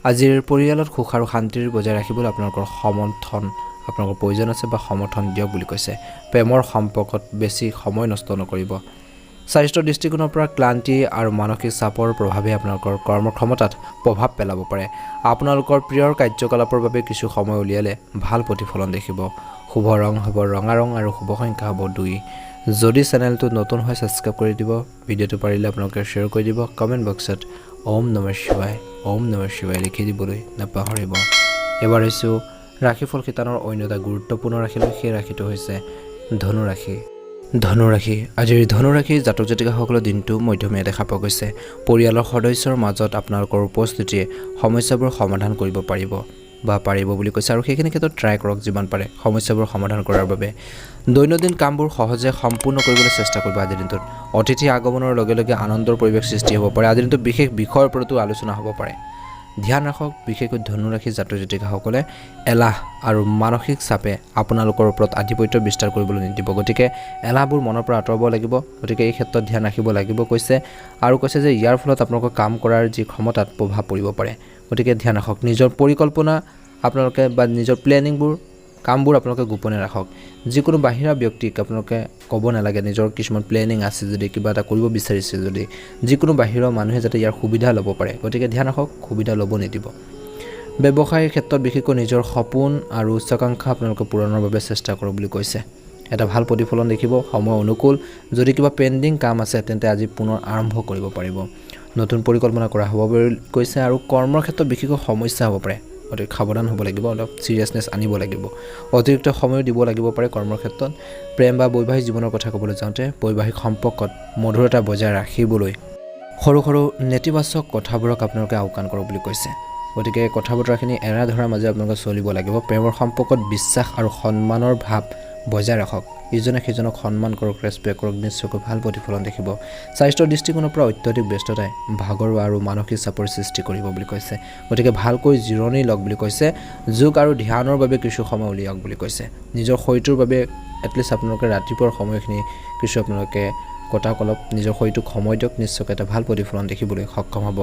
আজিৰ পৰিয়ালত সুখ আৰু শান্তিৰ বজাই ৰাখিবলৈ আপোনালোকৰ সমৰ্থন আপোনালোকৰ প্ৰয়োজন আছে বা সমৰ্থন দিয়ক বুলি কৈছে। প্ৰেমৰ সম্পৰ্কত বেছি সময় নষ্ট নকৰিব। স্বাস্থ্যৰ দৃষ্টিকোণৰ পৰা ক্লান্তি আৰু মানসিক চাপৰ প্ৰভাৱে আপোনালোকৰ কৰ্মক্ষমতাত প্ৰভাৱ পেলাব পাৰে। আপোনালোকৰ প্ৰিয়ৰ কাৰ্যকলাপৰ বাবে কিছু সময় উলিয়ালে ভাল প্ৰতিফলন দেখিব। শুভ ৰং হ'ব ৰঙা ৰং আৰু শুভ সংখ্যা হ'ব 2। যদি চেনেলটো নতুন হয় ছাবস্ক্ৰাইব কৰি দিব। ভিডিঅ'টো পাৰিলে আপোনালোকে শ্বেয়াৰ কৰি দিব। কমেণ্ট বক্সত ওম নমঃ শিৱায় লিখি দিবলৈ নাপাহৰিব। এবাৰ হৈছোঁ ৰাশিফল শিতানৰ অন্য এটা গুৰুত্বপূৰ্ণ ৰাশিলৈ। সেই ৰাশিটো হৈছে ধনুৰাশি। ধনুৰাশি। আজিৰ ধনুৰাশিৰ জাতক জাতিকাসকলৰ দিনটো মধ্যমীয়া দেখা পোৱা গৈছে। পৰিয়ালৰ সদস্যৰ মাজত আপোনালোকৰ উপস্থিতিয়ে সমস্যাবোৰ সমাধান কৰিব পাৰিব বুলি কৈছে, আৰু সেইখিনি ক্ষেত্ৰত ট্ৰাই কৰক যিমান পাৰে সমস্যাবোৰ সমাধান কৰাৰ বাবে। দৈনন্দিন কামবোৰ সহজে সম্পূৰ্ণ কৰিবলৈ চেষ্টা কৰিব। আজিৰ দিনটোত অতিথি আগমনৰ লগে লগে আনন্দৰ পৰিৱেশ সৃষ্টি হ'ব পাৰে। আজিৰ দিনটোত বিশেষ বিষয়ৰ ওপৰতো আলোচনা হ'ব পাৰে। ধ্যান ৰাখক, বিশেষকৈ ধনুৰাশিৰ জাতক জাতিকাসকলে এলাহ আৰু মানসিক চাপে আপোনালোকৰ ওপৰত আধিপত্য বিস্তাৰ কৰিবলৈ নিদিব, গতিকে এলাহবোৰ মনৰ পৰা আঁতৰাব লাগিব। গতিকে এই ক্ষেত্ৰত ধ্যান ৰাখিব লাগিব কৈছে, আৰু কৈছে যে ইয়াৰ ফলত আপোনালোকৰ কাম কৰাৰ যি ক্ষমতাত প্ৰভাৱ পৰিব পাৰে। গতিকে ধ্যান ৰাখক। নিজৰ পৰিকল্পনা আপোনালোকে বা নিজৰ প্লেনিংবোৰ কামবোৰ আপোনালোকে গোপনে ৰাখক। যিকোনো বাহিৰা ব্যক্তিক আপোনালোকে ক'ব নালাগে নিজৰ কিছুমান প্লেনিং আছে যদি, কিবা এটা কৰিব বিচাৰিছে যদি, যিকোনো বাহিৰৰ মানুহে যাতে ইয়াৰ সুবিধা ল'ব পাৰে। গতিকে ধ্যান ৰাখক, সুবিধা ল'ব নিদিব। ব্যৱসায়ৰ ক্ষেত্ৰত বিশেষকৈ নিজৰ সপোন আৰু উচ্চাকাংক্ষা আপোনালোকে পূৰণৰ বাবে চেষ্টা কৰক বুলি কৈছে। এটা ভাল প্ৰতিফলন দেখিব। সময় অনুকূল। যদি কিবা পেণ্ডিং কাম আছে তেন্তে আজি পুনৰ আৰম্ভ কৰিব পাৰিব। নতুন পৰিকল্পনা কৰা হ'ব বুলি কৈছে, আৰু কৰ্মৰ ক্ষেত্ৰত বিশেষকৈ সমস্যা হ'ব পাৰে। গতিকে সাৱধান হ'ব লাগিব, অলপ চিৰিয়াছনেছ আনিব লাগিব। অতিৰিক্ত সময় দিব লাগিব পাৰে কৰ্মৰ ক্ষেত্ৰত। প্ৰেম বা বৈবাহিক জীৱনৰ কথা ক'বলৈ যাওঁতে বৈবাহিক সম্পৰ্কত মধুৰতা বজাই ৰাখিবলৈ সৰু সৰু নেতিবাচক কথাবোৰক আপোনালোকে আওকাণ কৰক বুলি কৈছে। গতিকে কথা বতৰাখিনি এৰা ধৰাৰ মাজে আপোনালোকে চলিব লাগিব। প্ৰেমৰ সম্পৰ্কত বিশ্বাস আৰু সন্মানৰ ভাৱ বজাই ৰাখক। ইজনে সিজনক সন্মান কৰক, ৰেচপেক্ট কৰক, নিশ্চয়কৈ ভাল প্ৰতিফলন দেখিব। স্বাস্থ্যৰ দৃষ্টিকোণৰ পৰা অত্যাধিক ব্যস্ততাই ভাগৰ আৰু মানসিক চাপৰ সৃষ্টি কৰিব বুলি কৈছে। গতিকে ভালকৈ জিৰণি লওক বুলি কৈছে। যোগ আৰু ধ্যানৰ বাবে কিছু সময় উলিয়াওক বুলি কৈছে। নিজৰ শৰীৰটোৰ বাবে এটলিষ্ট আপোনালোকে ৰাতিপুৱাৰ সময়খিনি কিছু আপোনালোকে কটাওক, অলপ নিজৰ শৰীৰটোক সময় দিয়ক, নিশ্চয়কৈ এটা ভাল প্ৰতিফলন দেখিবলৈ সক্ষম হ'ব।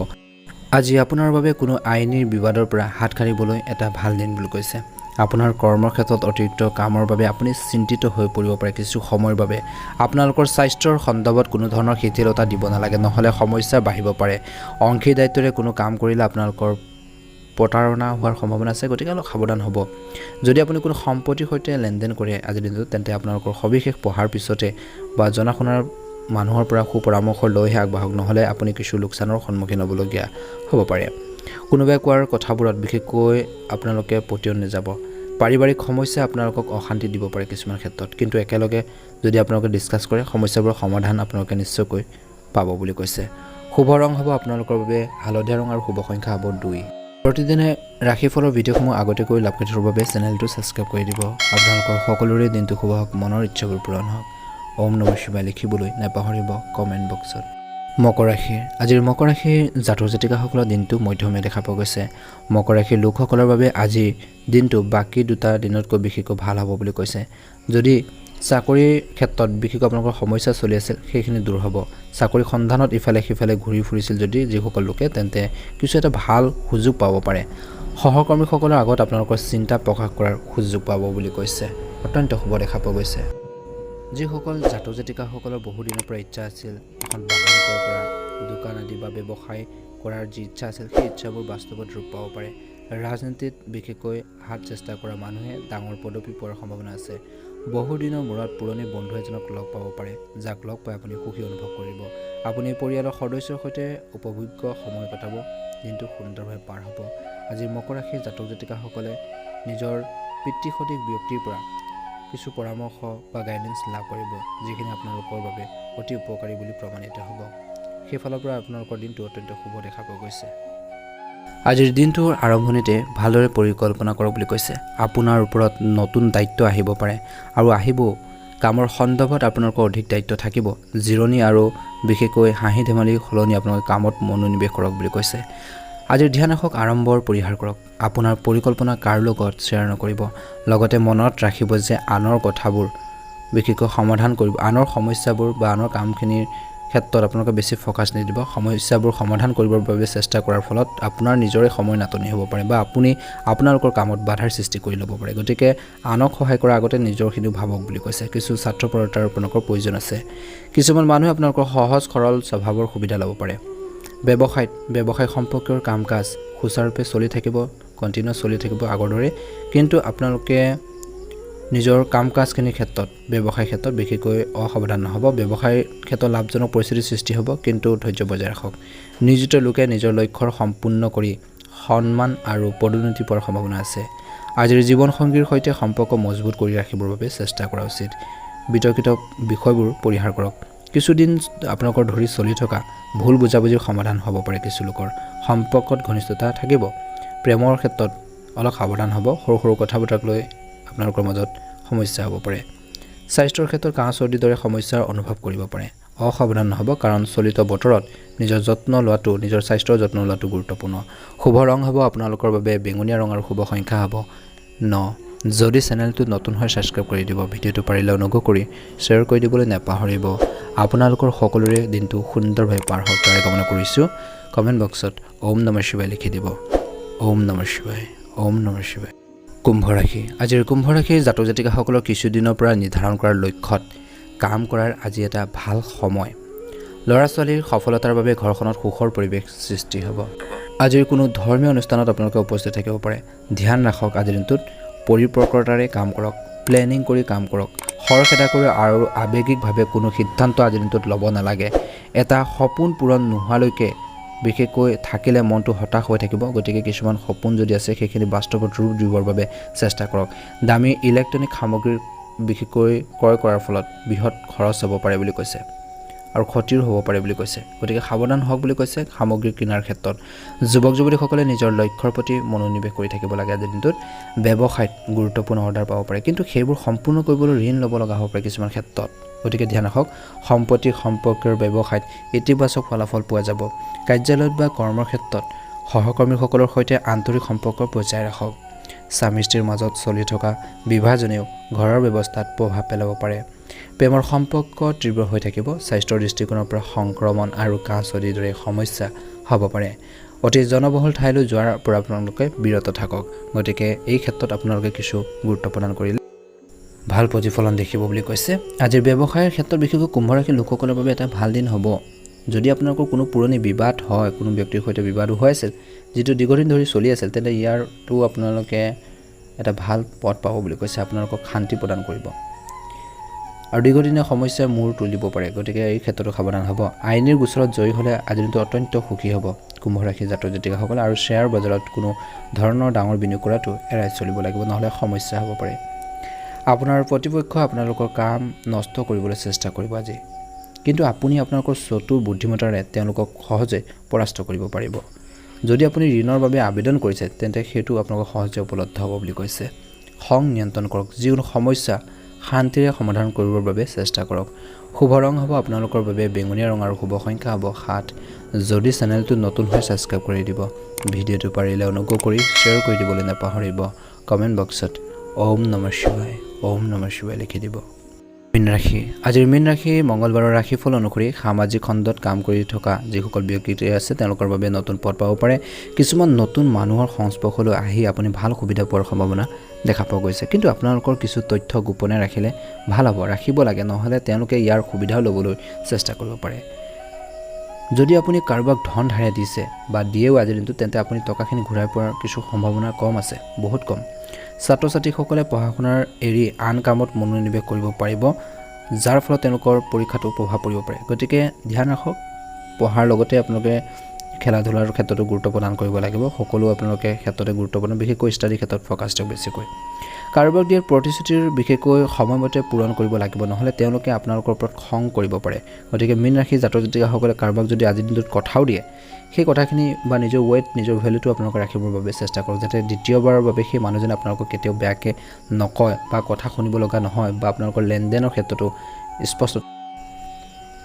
আজি আপোনাৰ বাবে কোনো আইনী বিবাদৰ পৰা হাত সাৰিবলৈ এটা ভাল দিন বুলি কৈছে। আপোনাৰ কৰ্মৰ ক্ষেত্ৰত অতিৰিক্ত কামৰ বাবে আপুনি চিন্তিত হৈ পৰিব পাৰে কিছু সময়ৰ বাবে। আপোনালোকৰ স্বাস্থ্যৰ সন্দৰ্ভত কোনো ধৰণৰ শিথিলতা দিব নালাগে, নহ'লে সমস্যা বাঢ়িব পাৰে। অংশীদাৰিত্বৰে কোনো কাম কৰিলে আপোনালোকৰ প্ৰতাৰণা হোৱাৰ সম্ভাৱনা আছে, গতিকে অলপ সাৱধান হ'ব। যদি আপুনি কোনো সম্পত্তিৰ সৈতে লেনদেন কৰে আজিৰ দিনটোত, তেন্তে আপোনালোকৰ সবিশেষ পঢ়াৰ পিছতে বা জনাশুনাৰ মানুহৰ পৰা সুপৰামৰ্শ লৈহে আগবাঢ়ক, নহ'লে আপুনি কিছু লোকচানৰ সন্মুখীন হ'বলগীয়া হ'ব পাৰে। কোনোবাই কোৱাৰ কথাবোৰত বিশেষকৈ আপোনালোকে পতিয়ন নাযাব। পাৰিবাৰিক সমস্যাই আপোনালোকক অশান্তি দিব পাৰে কিছুমান ক্ষেত্ৰত, কিন্তু একেলগে যদি আপোনালোকে ডিছকাছ কৰে সমস্যাবোৰৰ সমাধান আপোনালোকে নিশ্চয়কৈ পাব বুলি কৈছে। শুভ ৰং হ'ব আপোনালোকৰ বাবে হালধীয়া ৰং আৰু শুভ সংখ্যা হ'ব 2। প্ৰতিদিনে ৰাশিফলৰ ভিডিঅ'সমূহ আগতীয়াকৈ লাভ কৰি থকাৰ বাবে চেনেলটো ছাবস্ক্ৰাইব কৰি দিব। আপোনালোকৰ সকলোৰে দিনটো শুভ হওক, মনৰ ইচ্ছাবোৰ পূৰণ হওক। ওম নমঃ শিৱায় লিখিবলৈ নাপাহৰিব কমেণ্ট বক্সত। মকৰ ৰাশি, আজিৰ মকৰ ৰাশিৰ জাতক জাতিকাসকলৰ দিনটো মধ্যমীয়া দেখা পোৱা গৈছে। মকৰ ৰাশিৰ লোকসকলৰ বাবে আজিৰ দিনটো বাকী দুটা দিনতকৈ বিশেষকৈ ভাল হ'ব বুলি কৈছে। যদি চাকৰিৰ ক্ষেত্ৰত বিশেষকৈ আপোনালোকৰ সমস্যা চলি আছিল সেইখিনি দূৰ হ'ব। চাকৰি সন্ধানত ইফালে সিফালে ঘূৰি ফুৰিছিল যদি যিসকল লোকে, তেন্তে কিছু এটা ভাল সুযোগ পাব পাৰে। সহকৰ্মীসকলৰ আগত আপোনালোকৰ চিন্তা প্ৰকাশ কৰাৰ সুযোগ পাব বুলি কৈছে। অত্যন্ত শুভ দেখা পোৱা গৈছে। যিসকল জাতক জাতিকাসকলৰ বহুদিনৰ পৰা ইচ্ছা আছিল এখন বাহন ক্ৰয় কৰা, দোকান আদি বা ব্যৱসায় কৰাৰ যি ইচ্ছা আছিল সেই ইচ্ছাবোৰ বাস্তৱত ৰূপ পাব পাৰে। ৰাজনীতিত বিশেষকৈ হাত চেষ্টা কৰা মানুহে ডাঙৰ পদবী পোৱাৰ সম্ভাৱনা আছে। বহুদিনৰ মূৰত পুৰণি বন্ধু এজনক লগ পাব পাৰে, যাক লগ পাই আপুনি সুখী অনুভৱ কৰিব। আপুনি পৰিয়ালৰ সদস্যৰ সৈতে উপভোগ্য সময় কটাব, দিনটো সুন্দৰভাৱে পাৰ হ'ব। আজি মকৰ ৰাশিৰ জাতক জাতিকাসকলে নিজৰ পিতৃসদৃশ ব্যক্তিৰ পৰা কিছু পৰামৰ্শ বা গাইডেন্স লাভ কৰিব, যিখিনি আপোনালোকৰ বাবে অতি উপকাৰী বুলি প্ৰমাণিত হ'ব। সেইফালৰ পৰা আপোনালোকৰ দিনটো অত্যন্ত শুভ দেখা পোৱা গৈছে। আজিৰ দিনটোৰ আৰম্ভণিতে ভালদৰে পৰিকল্পনা কৰক বুলি কৈছে। আপোনাৰ ওপৰত নতুন দায়িত্ব আহিব পাৰে আৰু আহিব। কামৰ সন্দৰ্ভত আপোনালোকৰ অধিক দায়িত্ব থাকিব। জিৰণি আৰু বিশেষকৈ হাঁহি ধেমালি সলনি আপোনালোকে কামত মনোনিৱেশ কৰক বুলি কৈছে। আজিৰ ধ্যান ৰাখক, আড়ম্বৰ পৰিহাৰ কৰক। আপোনাৰ পৰিকল্পনা কাৰো লগত শ্বেয়াৰ নকৰিব। লগতে মনত ৰাখিব যে আনৰ কথাবোৰ বিশেষকৈ সমাধান কৰিব, আনৰ সমস্যাবোৰ বা আনৰ কামখিনিৰ ক্ষেত্ৰত আপোনালোকে বেছি ফ'কাছ নিদিব। সমস্যাবোৰ সমাধান কৰিবৰ বাবে চেষ্টা কৰাৰ ফলত আপোনাৰ নিজৰে সময় নাটনি হ'ব পাৰে বা আপুনি আপোনালোকৰ কামত বাধাৰ সৃষ্টি কৰি ল'ব পাৰে। গতিকে আনক সহায় কৰাৰ আগতে নিজৰখিনিও ভাবক বুলি কৈছে। কিছু স্বাৰ্থপৰতাৰ আপোনালোকৰ প্ৰয়োজন আছে। কিছুমান মানুহে আপোনালোকৰ সহজ সৰল স্বভাৱৰ সুবিধা ল'ব পাৰে। ব্যৱসায় সম্পৰ্কীয় কাম কাজ সুচাৰুৰূপে চলি থাকিব, কণ্টিনিউ চলি থাকিব আগৰ দৰে, কিন্তু আপোনালোকে নিজৰ কাম কাজখিনিৰ ক্ষেত্ৰত ব্যৱসায়ৰ ক্ষেত্ৰত বিশেষকৈ অসাৱধান নহ'ব। ব্যৱসায়ৰ ক্ষেত্ৰত লাভজনক পৰিস্থিতিৰ সৃষ্টি হ'ব, কিন্তু ধৈৰ্য বজাই ৰাখক। নিয়োজিত লোকে নিজৰ লক্ষ্য সম্পূৰ্ণ কৰি সন্মান আৰু পদোন্নতি পোৱাৰ সম্ভাৱনা আছে। আজিৰ জীৱনসংগীৰ সৈতে সম্পৰ্ক মজবুত কৰি ৰাখিবৰ বাবে চেষ্টা কৰা উচিত। বিতৰ্কিত বিষয়বোৰ পৰিহাৰ কৰক। কিছুদিন আপোনালোকৰ ধৰি চলি থকা ভুল বুজাবুজিৰ সমাধান হ'ব পাৰে। কিছু লোকৰ সম্পৰ্কত ঘনিষ্ঠতা থাকিব। প্ৰেমৰ ক্ষেত্ৰত অলপ সাৱধান হ'ব। সৰু সৰু কথা বতৰাক লৈ আপোনালোকৰ মাজত সমস্যা হ'ব পাৰে। স্বাস্থ্যৰ ক্ষেত্ৰত কাহ চৰ্দিৰ দৰে সমস্যাৰ অনুভৱ কৰিব পাৰে। অসাৱধান নহ'ব, কাৰণ চলিত বতৰত নিজৰ স্বাস্থ্যৰ যত্ন লোৱাটো গুৰুত্বপূৰ্ণ। শুভ ৰং হ'ব আপোনালোকৰ বাবে বেঙুনীয়া ৰং আৰু শুভ সংখ্যা হ'ব 9। যদি চেনেলটো নতুন হয় ছাবস্ক্ৰাইব কৰি দিব। ভিডিঅ'টো পাৰিলে অনুগ্ৰহ কৰি শ্বেয়াৰ কৰি দিবলৈ নাপাহৰিব। আপোনালোকৰ সকলোৰে দিনটো সুন্দৰভাৱে পাৰ হওক তাৰে কামনা কৰিছোঁ। কমেণ্ট বক্সত ওম নমঃ শিৱায় লিখি দিব। ওম নমঃ শিৱায়, ওম নমঃ শিৱায়। কুম্ভ ৰাশি, আজিৰ কুম্ভ ৰাশিৰ জাতক জাতিকাসকলৰ কিছুদিনৰ পৰা নিৰ্ধাৰণ কৰাৰ লক্ষ্যত কাম কৰাৰ আজি এটা ভাল সময়। ল'ৰা ছোৱালীৰ সফলতাৰ বাবে ঘৰখনত সুখৰ পৰিৱেশ সৃষ্টি হ'ব। আজিৰ কোনো ধৰ্মীয় অনুষ্ঠানত আপোনালোকে উপস্থিত থাকিব পাৰে। ধ্যান ৰাখক, আজিৰ দিনটোত পৰিপক্কতাৰে কাম কৰক, প্লেনিং কৰি কাম কৰক। খৰখেদা কৰি আৰু আৱেগিকভাৱে কোনো সিদ্ধান্ত আজিৰ দিনটোত ল'ব নালাগে। এটা সপোন পূৰণ নোহোৱালৈকে বিশেষকৈ থাকিলে মনটো হতাশ হৈ থাকিব। গতিকে কিছুমান সপোন যদি আছে সেইখিনি বাস্তৱত ৰূপ দিবৰ বাবে চেষ্টা কৰক। দামী ইলেক্ট্ৰনিক সামগ্ৰী বিশেষকৈ ক্ৰয় কৰাৰ ফলত বৃহৎ খৰচ হ'ব পাৰে বুলি কৈছে আৰু ক্ষতিও হ'ব পাৰে বুলি কৈছে। গতিকে সাৱধান হওক বুলি কৈছে সামগ্ৰী কিনাৰ ক্ষেত্ৰত। যুৱক যুৱতীসকলে নিজৰ লক্ষ্যৰ প্ৰতি মনোনিৱেশ কৰি থাকিব লাগে। আজিৰ দিনটোত ব্যৱসায়ত গুৰুত্বপূৰ্ণ অৰ্ডাৰ পাব পাৰে, কিন্তু সেইবোৰ সম্পূৰ্ণ কৰিবলৈ ঋণ ল'ব লগা হ'ব পাৰে কিছুমান ক্ষেত্ৰত। গতিকে ধ্যান ৰাখক। সম্পত্তি সম্পৰ্কীয় ব্যৱসায়ত ইতিবাচক ফলাফল পোৱা যাব। কাৰ্যালয়ত বা কৰ্মৰ ক্ষেত্ৰত সহকৰ্মীসকলৰ সৈতে আন্তৰিক সম্পৰ্ক বজাই ৰাখক। স্বামী স্ত্ৰীৰ মাজত চলি থকা বিভাজনেও ঘৰৰ ব্যৱস্থাত প্ৰভাৱ পেলাব পাৰে। প্ৰেমৰ সম্পৰ্ক তীব্ৰ হৈ থাকিব। স্বাস্থ্যৰ দৃষ্টিকোণৰ পৰা সংক্ৰমণ আৰু কাহ চৰ্দিৰ দৰে সমস্যা হ'ব পাৰে। অতি জনবহুল ঠাইলৈ যোৱাৰ পৰা আপোনালোকে বিৰত থাকক। গতিকে এই ক্ষেত্ৰত আপোনালোকে কিছু গুৰুত্ব প্ৰদান কৰিলে ভাল প্ৰতিফলন দেখিব বুলি কৈছে। আজিৰ ব্যৱসায়ৰ ক্ষেত্ৰত বিশেষকৈ কুম্ভ ৰাশিৰ লোকসকলৰ বাবে এটা ভাল দিন হ'ব। যদি আপোনালোকৰ কোনো পুৰণি বিবাদ হয়, কোনো ব্যক্তিৰ সৈতে বিবাদো হৈ আছিল, যিটো দীৰ্ঘদিন ধৰি চলি আছিল, তেন্তে ইয়াৰটো আপোনালোকে এটা ভাল পথ পাব বুলি কৈছে। আপোনালোকক শান্তি প্ৰদান কৰিব আৰু দীৰ্ঘদিনীয়া সমস্যাই মূৰ তুলিব পাৰে। গতিকে এই ক্ষেত্ৰতো সাৱধান হ'ব। আইনীৰ গোচৰত জয়ী হ'লে আজিৰ দিনটো অত্যন্ত সুখী হ'ব কুম্ভ ৰাশিৰ জাতক জাতিকাসকলে। আৰু শ্বেয়াৰ বজাৰত কোনো ধৰণৰ ডাঙৰ বিনিয়োগ কৰাটো এৰাই চলিব লাগিব, নহ'লে সমস্যা হ'ব পাৰে। আপোনাৰ প্ৰতিপক্ষই আপোনালোকৰ কাম নষ্ট কৰিবলৈ চেষ্টা কৰিব আজি, কিন্তু আপুনি আপোনালোকৰ চতুৰ বুদ্ধিমত্তাৰে তেওঁলোকক সহজে পৰাস্ত কৰিব পাৰিব। যদি আপুনি ঋণৰ বাবে আবেদন কৰিছে, তেন্তে সেইটো আপোনালোকক সহজে উপলব্ধ হ'ব বুলি কৈছে। খং নিয়ন্ত্ৰণ কৰক। যিকোনো সমস্যা শান্তিৰে সমাধান কৰিবৰ বাবে চেষ্টা কৰক। শুভ ৰং হ'ব আপোনালোকৰ বাবে বেঙুনীয়া ৰং আৰু শুভ সংখ্যা হ'ব 7। যদি চেনেলটো নতুন হৈ ছাবস্ক্ৰাইব কৰি দিব, ভিডিঅ'টো পাৰিলে অনুগ্ৰহ কৰি শ্বেয়াৰ কৰি দিবলৈ নাপাহৰিব। কমেণ্ট বক্সত ওম নমঃ শিৱায়, ওম নমঃ শিৱায় লিখি দিব। মীন ৰাশি। আজিৰ মীন ৰাশি মঙ্গলবাৰৰ ৰাশিফল অনুসৰি সামাজিক খণ্ডত কাম কৰি থকা যিসকল ব্যক্তি আছে তেওঁলোকৰ বাবে নতুন পথ পাব পাৰে। কিছুমান নতুন মানুহৰ সংস্পৰ্শলৈ আহি আপুনি ভাল সুবিধা পোৱাৰ সম্ভাৱনা দেখা পোৱা গৈছে, কিন্তু আপোনালোকৰ কিছু তথ্য গোপনে ৰাখিলে ভাল হ'ব, ৰাখিব লাগে, নহ'লে তেওঁলোকে ইয়াৰ সুবিধাও ল'বলৈ চেষ্টা কৰিব পাৰে। যদি আপুনি কাৰোবাক ধন ধাৰে দিছে বা দিয়েও আজিৰ দিনটো, তেন্তে আপুনি টকাখিনি ঘূৰাই পোৱাৰ কিছু সম্ভাৱনা কম আছে, বহুত কম। ছাত্ৰ ছাত্ৰীসকলে পঢ়া শুনাৰ এৰি আন কামত মনোনিৱেশ কৰিব পাৰিব, যাৰ ফলত তেওঁলোকৰ পৰীক্ষাতো প্ৰভাৱ পৰিব পাৰে। গতিকে ধ্যান ৰাখক। পঢ়াৰ লগতে আপোনালোকে খেলা ধূলাৰ ক্ষেত্ৰতো গুৰুত্ব প্ৰদান কৰিব লাগিব। সকলো আপোনালোকে ক্ষেত্ৰতে গুৰুত্ব প্ৰদান, বিশেষকৈ ষ্টাডিৰ ক্ষেত্ৰত ফ'কাছ দিয়ক বেছিকৈ। কাৰোবাক দিয়াৰ প্ৰতিশ্ৰুতিৰ বিশেষকৈ সময়মতে পূৰণ কৰিব লাগিব, নহ'লে তেওঁলোকে আপোনালোকৰ ওপৰত খং কৰিব পাৰে। গতিকে মীন ৰাশিৰ জাতক জাতিকাসকলে কাৰোবাক যদি আজিৰ দিনটোত কথাও দিয়ে, সেই কথাখিনি বা নিজৰ ৱেইট, নিজৰ ভেলুটো আপোনালোকে ৰাখিবৰ বাবে চেষ্টা কৰক, যাতে দ্বিতীয়বাৰৰ বাবে সেই মানুহজনে আপোনালোকক কেতিয়াও বেয়াকৈ নকয় বা কথা শুনিব লগা নহয়, বা আপোনালোকৰ লেনদেনৰ ক্ষেত্ৰতো স্পষ্ট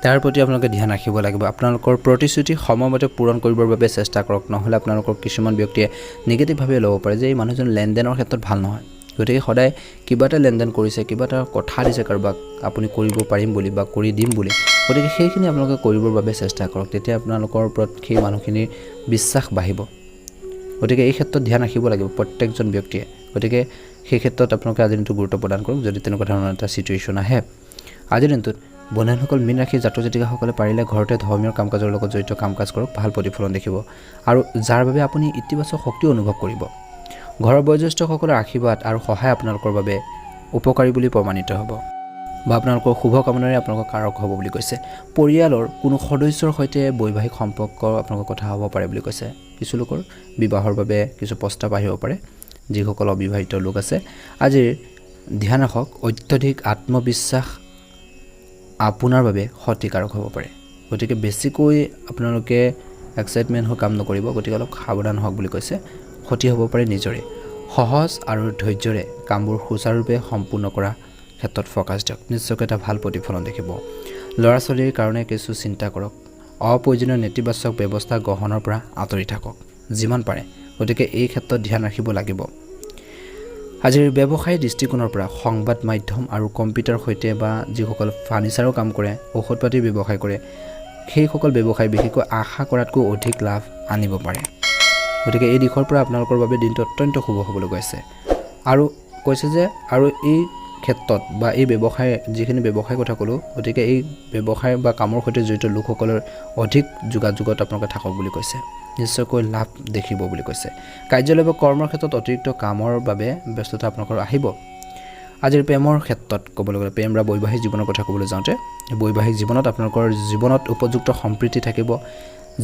তাৰ প্ৰতি আপোনালোকে ধ্যান ৰাখিব লাগিব। আপোনালোকৰ প্ৰতিশ্ৰুতি সময়মতে পূৰণ কৰিবৰ বাবে চেষ্টা কৰক, নহ'লে আপোনালোকৰ কিছুমান ব্যক্তিয়ে নিগেটিভভাৱে ল'ব পাৰে যে এই মানুহজন লেনদেনৰ ক্ষেত্ৰত ভাল নহয়। গতিকে সদায় কিবা এটা লেনদেন কৰিছে, কিবা এটা কথা দিছে কাৰোবাক আপুনি কৰিব পাৰিম বুলি বা কৰি দিম বুলি, গতিকে সেইখিনি আপোনালোকে কৰিবৰ বাবে চেষ্টা কৰক, তেতিয়া আপোনালোকৰ ওপৰত সেই মানুহখিনিৰ বিশ্বাস বাঢ়িব। গতিকে এই ক্ষেত্ৰত ধ্যান ৰাখিব লাগিব প্ৰত্যেকজন ব্যক্তিয়ে। গতিকে সেই ক্ষেত্ৰত আপোনালোকে আজিৰ দিনটো গুৰুত্ব প্ৰদান কৰক যদি তেনেকুৱা ধৰণৰ এটা ছিটুৱেশ্যন আহে। আজিৰ দিনটোত বন্ধুসকল মীন ৰাশিৰ জাতক জাতিকাসকলে পাৰিলে ঘৰতে ধৰ্মীয় কাম কাজৰ লগত জড়িত কাম কাজ কৰক, ভাল প্ৰতিফলন দেখিব আৰু যাৰ বাবে আপুনি ইতিবাচক শক্তি অনুভৱ কৰিব। ঘৰৰ বয়োজ্যেষ্ঠসকলৰ আশীৰ্বাদ আৰু সহায় আপোনালোকৰ বাবে উপকাৰী বুলি প্ৰমাণিত হ'ব বা আপোনালোকৰ শুভ কামনাৰে আপোনালোকৰ কাৰক হ'ব বুলি কৈছে। পৰিয়ালৰ কোনো সদস্যৰ সৈতে বৈবাহিক সম্পৰ্ক আপোনালোকৰ কথা হ'ব পাৰে বুলি কৈছে। কিছু লোকৰ বিবাহৰ বাবে কিছু প্ৰস্তাৱ আহিব পাৰে, যিসকল অবিবাহিত লোক আছে। আজিৰ ধ্যান ৰাখক, অত্যধিক আত্মবিশ্বাস আপোনাৰ বাবে ক্ষতিকাৰক হ'ব পাৰে। গতিকে বেছিকৈ আপোনালোকে এক্সাইটমেণ্ট হৈ কাম নকৰিব, গতিকে অলপ সাৱধান হওক বুলি কৈছে। ক্ষতি হ'ব পাৰে নিজৰে। সহজ আৰু ধৈৰ্যৰে কামবোৰ সুচাৰুৰূপে সম্পূৰ্ণ কৰা ক্ষেত্ৰত ফ'কাছ দিয়ক, নিশ্চয়কৈ এটা ভাল প্ৰতিফলন দেখিব। ল'ৰা ছোৱালীৰ কাৰণে কিছু চিন্তা কৰক। অপ্ৰয়োজনীয় নেতিবাচক ব্যৱস্থা গ্ৰহণৰ পৰা আঁতৰি থাকক যিমান পাৰে। গতিকে এই ক্ষেত্ৰত ধ্যান ৰাখিব লাগিব। আজিৰ ব্যৱসায়ী দৃষ্টিকোণৰ পৰা সংবাদ মাধ্যম আৰু কম্পিউটাৰ সৈতে বা যিসকল ফাৰ্নিচাৰৰ কাম কৰে, ঔষধ পাতিৰ ব্যৱসায় কৰে, সেইসকল ব্যৱসায় বিশেষকৈ আশা কৰাতকৈ অধিক লাভ আনিব পাৰে। গতিকে এই দিশৰ পৰা আপোনালোকৰ বাবে দিনটো অত্যন্ত শুভ হ'বলৈ গৈছে। আৰু কৈছে যে আৰু এই ক্ষেত্ৰত বা এই ব্যৱসায় যিখিনি ব্যৱসায়ৰ কথা ক'লোঁ, গতিকে এই ব্যৱসায় বা কামৰ সৈতে জড়িত লোকসকলৰ অধিক যোগাযোগত আপোনালোকে থাকক বুলি কৈছে। নিশ্চয়কৈ লাভ দেখিব বুলি কৈছে। কাৰ্যালয় বা কৰ্মৰ ক্ষেত্ৰত অতিৰিক্ত কামৰ বাবে ব্যস্ততা আপোনালোকৰ আহিব। আজিৰ প্ৰেমৰ ক্ষেত্ৰত ক'বলৈ গ'লে, প্ৰেম বা বৈবাহিক জীৱনৰ কথা ক'বলৈ যাওঁতে, বৈবাহিক জীৱনত আপোনালোকৰ জীৱনত উপযুক্ত সম্প্ৰীতি থাকিব।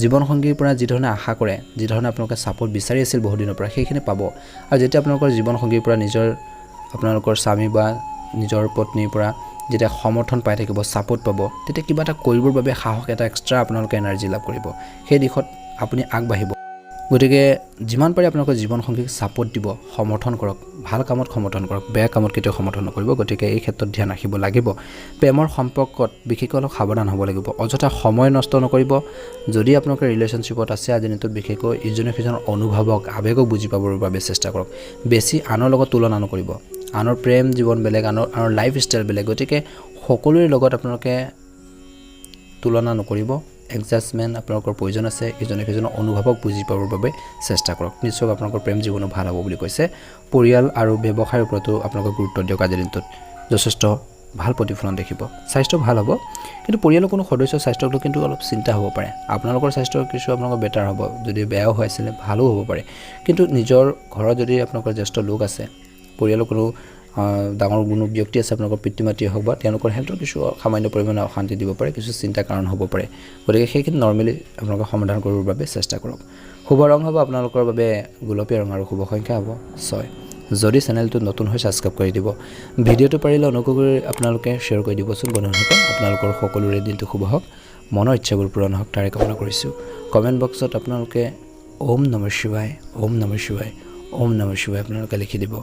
জীৱনসংগীৰ পৰা যিধৰণে আশা কৰে, যিধৰণে আপোনালোকে ছাপোৰ্ট বিচাৰি আছিল বহুদিনৰ পৰা, সেইখিনি পাব। আৰু যেতিয়া আপোনালোকৰ জীৱনসংগীৰ পৰা আপোনালোকৰ স্বামী বা নিজৰ পত্নীৰ পৰা যেতিয়া সমৰ্থন পাই থাকিব, ছাপোৰ্ট পাব, তেতিয়া কিবা এটা কৰিবৰ বাবে সাহস এটা এক্সট্ৰা আপোনালোকে এনাৰ্জি লাভ কৰিব। সেই দিশত আপুনি আগবাঢ়িব। গতিকে যিমান পাৰে আপোনালোকৰ জীৱনসংগীক ছাপোৰ্ট দিব, সমৰ্থন কৰক, ভাল কামত সমৰ্থন কৰক, বেয়া কামত কেতিয়াও সমৰ্থন নকৰিব। গতিকে এই ক্ষেত্ৰত ধ্যান ৰাখিব লাগিব। প্ৰেমৰ সম্পৰ্কত বিশেষকৈ অলপ সাৱধান হ'ব লাগিব, অযথা সময় নষ্ট নকৰিব। যদি আপোনালোকে ৰিলেশ্যনশ্বিপত আছে, আজিৰ দিনটোত বিশেষকৈ ইজনে সিজনৰ অনুভৱক, আৱেগক বুজি পাবৰ বাবে চেষ্টা কৰক। বেছি আনৰ লগত তুলনা নকৰিব। আনৰ প্ৰেম জীৱন বেলেগ, আনৰ লাইফ ষ্টাইল বেলেগ। গতিকে সকলোৰে লগত আপোনালোকে তুলনা নকৰিব। এডজাষ্টমেণ্ট আপোনালোকৰ প্ৰয়োজন আছে ইজনে সিজনৰ অনুভৱক বুজি পাবৰ বাবে চেষ্টা কৰক নিশ্চয় আপোনালোকৰ প্ৰেম জীৱনো ভাল হ'ব বুলি কৈছে পৰিয়াল আৰু ব্যৱসায়ৰ ওপৰতো আপোনালোকে গুৰুত্ব দিয়ক আজিৰ দিনটোত যথেষ্ট ভাল প্ৰতিফলন দেখিব স্বাস্থ্য ভাল হ'ব কিন্তু পৰিয়ালৰ কোনো সদস্যৰ স্বাস্থ্যক লৈ কিন্তু অলপ চিন্তা হ'ব পাৰে আপোনালোকৰ স্বাস্থ্য কিছু আপোনালোকৰ বেটাৰ হ'ব যদি বেয়াও হৈ আছিলে ভালো হ'ব পাৰে কিন্তু নিজৰ ঘৰত যদি আপোনালোকৰ জ্যেষ্ঠ লোক আছে পৰিয়ালৰ কোনো ডাঙৰ কোনো ব্যক্তি আছে আপোনালোকৰ পিতৃ মাতৃয়ে হওক বা তেওঁলোকৰ হেল্থৰ কিছু সামান্য পৰিমাণে অশান্তি দিব পাৰে কিছু চিন্তা কাৰণ হ'ব পাৰে গতিকে সেইখিনি নৰ্মেলি আপোনালোকে সমাধান কৰিবৰ বাবে চেষ্টা কৰক শুভ ৰং হ'ব আপোনালোকৰ বাবে গোলপীয়া ৰং আৰু শুভ সংখ্যা হ'ব 6 যদি চেনেলটো নতুন হৈ ছাবস্ক্ৰাইব কৰি দিব ভিডিঅ'টো পাৰিলে অনুগ্ৰহ কৰি আপোনালোকে শ্বেয়াৰ কৰি দিবচোন বন্ধুসকল আপোনালোকৰ সকলোৰে দিনটো শুভ হওক মনৰ ইচ্ছাবোৰ পূৰণ হওক তাৰে কামনা কৰিছোঁ কমেণ্ট বক্সত আপোনালোকে ওম নমঃ শিৱায় ওম নমঃ শিৱায় ওম নমঃ শিৱায় আপোনালোকে লিখি দিব